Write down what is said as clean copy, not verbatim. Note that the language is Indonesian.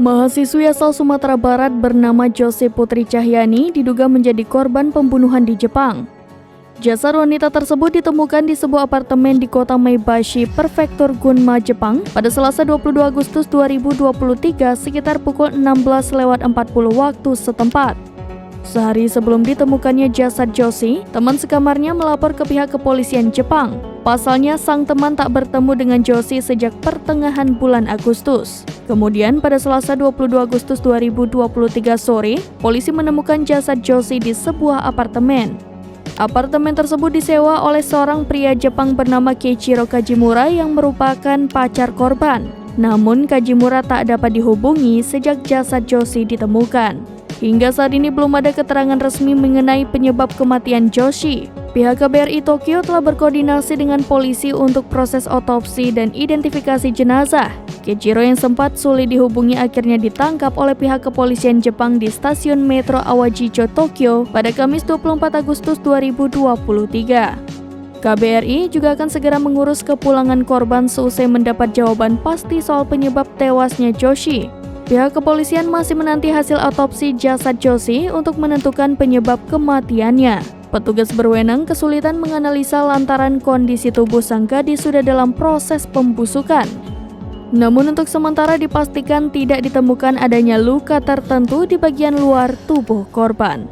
Mahasiswi asal Sumatera Barat bernama Jose Putri Cahyani diduga menjadi korban pembunuhan di Jepang. Jasad wanita tersebut ditemukan di sebuah apartemen di kota Maebashi, Prefektur Gunma, Jepang pada Selasa 22 Agustus 2023 sekitar pukul 16.40 waktu setempat. Sehari sebelum ditemukannya jasad Josie, teman sekamarnya melapor ke pihak kepolisian Jepang. Pasalnya, sang teman tak bertemu dengan Josie sejak pertengahan bulan Agustus. Kemudian, pada Selasa 22 Agustus 2023 sore, polisi menemukan jasad Josie di sebuah apartemen. Apartemen tersebut disewa oleh seorang pria Jepang bernama Keiichiro Kajimura yang merupakan pacar korban. Namun, Kajimura tak dapat dihubungi sejak jasad Josie ditemukan. Hingga saat ini belum ada keterangan resmi mengenai penyebab kematian Josie. Pihak KBRI Tokyo telah berkoordinasi dengan polisi untuk proses otopsi dan identifikasi jenazah. Keiichiro yang sempat sulit dihubungi akhirnya ditangkap oleh pihak kepolisian Jepang di stasiun metro Awajicho, Tokyo pada Kamis 24 Agustus 2023. KBRI juga akan segera mengurus kepulangan korban seusai mendapat jawaban pasti soal penyebab tewasnya Josie. Pihak kepolisian masih menanti hasil otopsi jasad Josie untuk menentukan penyebab kematiannya. Petugas berwenang kesulitan menganalisa lantaran kondisi tubuh sang gadis sudah dalam proses pembusukan. Namun untuk sementara dipastikan tidak ditemukan adanya luka tertentu di bagian luar tubuh korban.